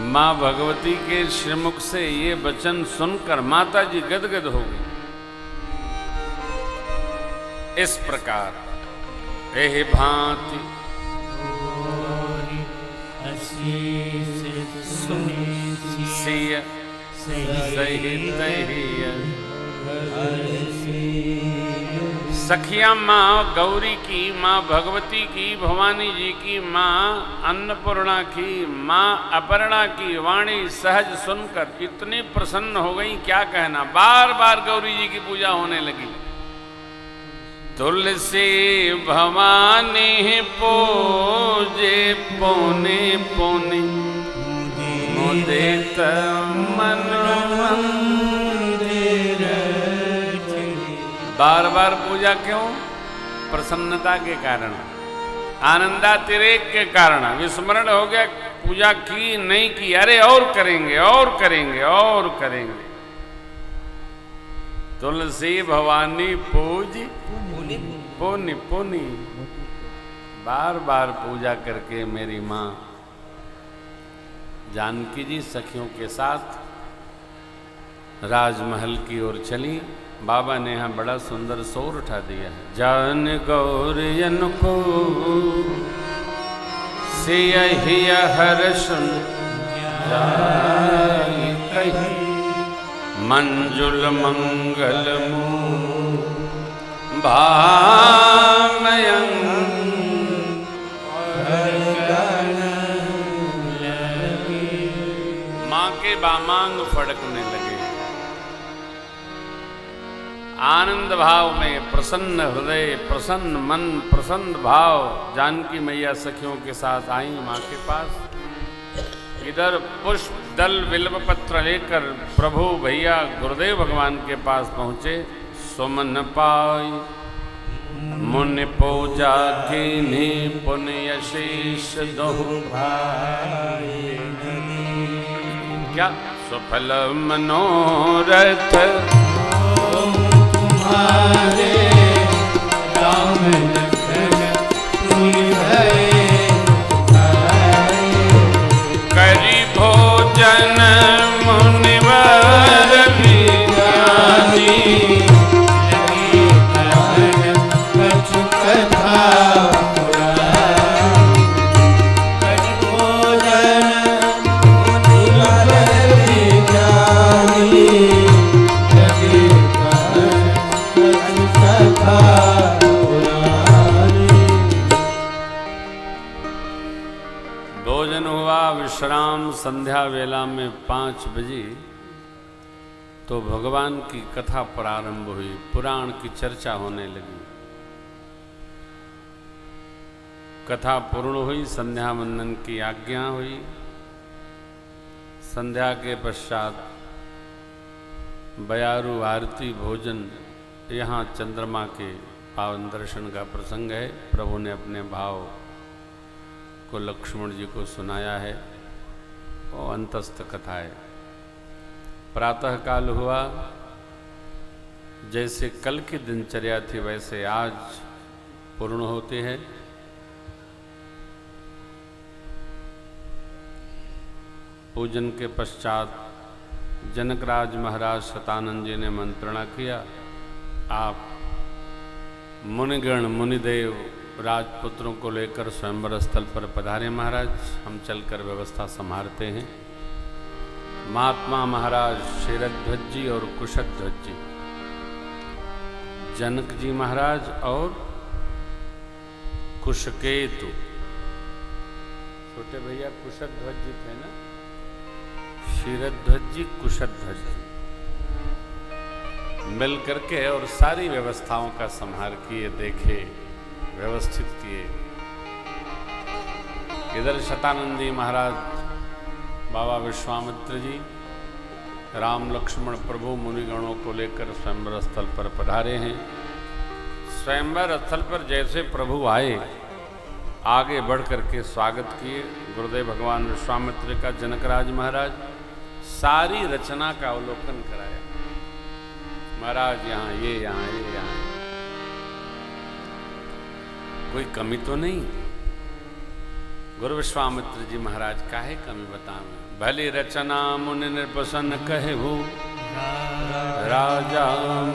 मां भगवती के श्रीमुख से ये वचन सुनकर माता जी गदगद हो गई। इस प्रकार एह भांति सिय सहित सखिया माँ गौरी की, माँ भगवती की, भवानी जी की, माँ अन्नपूर्णा की, माँ अपर्णा की वाणी सहज सुनकर इतनी प्रसन्न हो गई, क्या कहना। बार बार गौरी जी की पूजा होने लगी। तुलसी भवानी पूजे पौने पौने मुदित मन मंदिर। बार बार पूजा क्यों? प्रसन्नता के कारण, आनंदातिरेक के कारण। विस्मरण हो गया, पूजा की नहीं की, अरे और करेंगे और करेंगे और करेंगे। तुलसी भवानी पूजी पुनि पुनि, बार बार पूजा करके मेरी माँ जानकी जी सखियों के साथ राजमहल की ओर चली। बाबा ने यहाँ बड़ा सुंदर शोर उठा दिया है। जान गौरियन को सियहिय हर्ष जाई कही, मंजुल मंगल भामयं माँ के बामांग फड़कने लगे। आनंद भाव में प्रसन्न हृदय, प्रसन्न मन, प्रसन्न भाव जानकी मैया सखियों के साथ आई माँ के पास। इधर पुष्प दल बिल्व पत्र लेकर प्रभु भैया गुरुदेव भगवान के पास पहुँचे। सुमन पाई मुनि पूजा कीन्ही पुण्य शीश दोहु भाई। क्या सुफल मनोरथ तुम्हारे राम लखन तुहि भये करी भोजन मुनिवर विज्ञानी। भोजन हुआ, विश्राम। संध्या वेला में 5 बजे तो भगवान की कथा प्रारंभ हुई, पुराण की चर्चा होने लगी। कथा पूर्ण हुई, संध्या वंदन की आज्ञा हुई। संध्या के पश्चात बयारू आरती भोजन। यहाँ चंद्रमा के पावन दर्शन का प्रसंग है। प्रभु ने अपने भाव को लक्ष्मण जी को सुनाया है। वो अंतस्थ कथा है। प्रातः काल हुआ, जैसे कल की दिनचर्या थी वैसे आज पूर्ण होते हैं। पूजन के पश्चात जनकराज महाराज शतानंद जी ने मंत्रणा किया, आप मुनिगण मुनिदेव राजपुत्रों को लेकर स्वयंवर स्थल पर पधारे महाराज, हम चलकर व्यवस्था संभालते हैं। महात्मा महाराज शेरध्वज जी और कुशध्वज जी, जनक जी महाराज और कुशकेतु, छोटे भैया कुशध्वज जी थे ना, शेरध्वज जी कुशध्वज जी मिल करके और सारी व्यवस्थाओं का संहार किए, देखे, व्यवस्थित किए। इधर शतानंद जी महाराज, बाबा विश्वामित्र जी, राम लक्ष्मण प्रभु मुनिगणों को लेकर स्वयंवर स्थल पर पधारे हैं। स्वयंवर स्थल पर जैसे प्रभु आए, आगे बढ़ करके स्वागत किए गुरुदेव भगवान विश्वामित्र का। जनकराज महाराज सारी रचना का अवलोकन कराया। महाराज यहाँ ये, यहाँ ये, यहाँ कोई कमी तो नहीं। गुरु विश्वामित्र जी महाराज काहे कमी बतावे, भली रचना मुनि निर्प्रसन्न कहु, राजा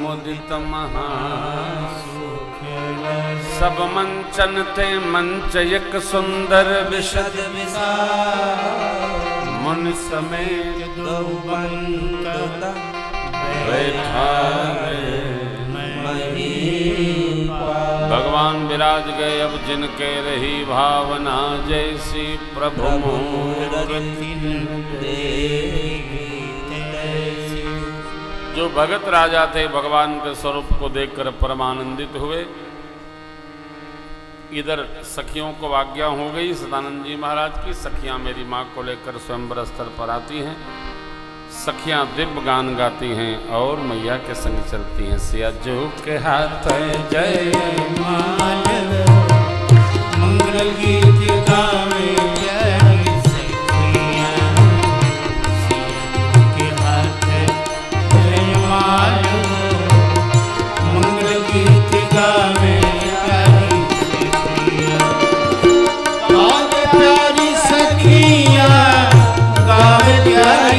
मुदित महा सब मंचन ते मंच एक सुंदर विशद मुनि समेत बैठा भगवान विराज गए अब जिनके रही भावना, जैसी प्रभु जो भगत राजा थे भगवान के स्वरूप को देखकर परमानंदित हुए। इधर सखियों को आज्ञा हो गई सदानंद जी महाराज की, सखियां मेरी माँ को लेकर स्वयंवर स्थल पर आती हैं। सखियां दिव्य गान गाती हैं और मैया के संग चलती हैं। सिया जो के हाथ जय माल मंगल गीत गावे प्यारी सखियां, सिया के हाथ जय माल मंगल गीत गावे प्यारी सखियां, गावे प्यारी सखियां, गावे प्यारी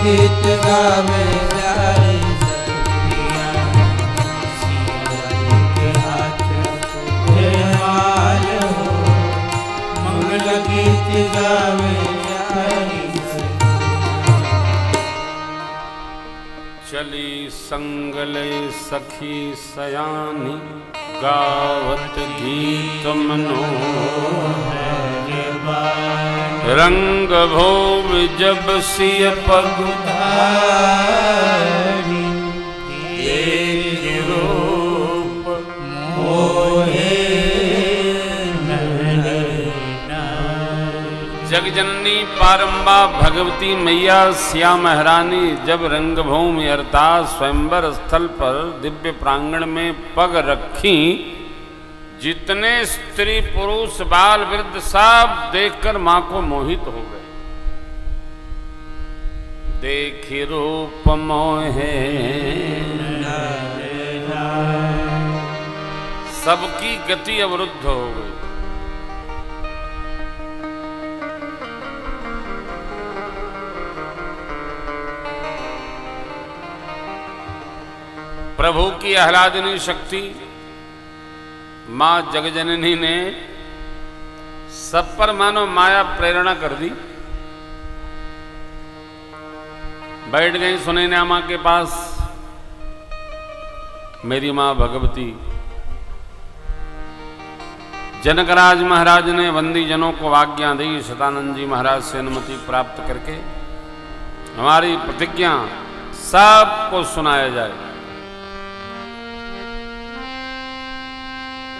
गीत गावे प्यारी सखियां, सिया के हाथ जय माल हो, मंगल गीत गावे प्यारी सखियां। चली संगले सखी सयानी, गावत गीत मनोहर, रंग भोग जब सिय पग धारी, देख रूप मोहे नैना। जगजननी पारंबा भगवती मैया सिया महारानी जब रंगभूमि अर्थात स्वयंवर स्थल पर दिव्य प्रांगण में पग रखी, जितने स्त्री पुरुष बाल वृद्ध सब देखकर मां को मोहित हो गए। देखी रूप मोहे सबकी गति अवरुद्ध हो गई। प्रभु की आह्लादनी शक्ति मां जगजननी ने सब पर मानो माया प्रेरणा कर दी। बैठ गई सुनैना मां के पास मेरी मां भगवती। जनकराज महाराज ने बंदी जनों को आज्ञा दी, सदानंद जी महाराज से अनुमति प्राप्त करके हमारी प्रतिज्ञा सबको सुनाया जाए।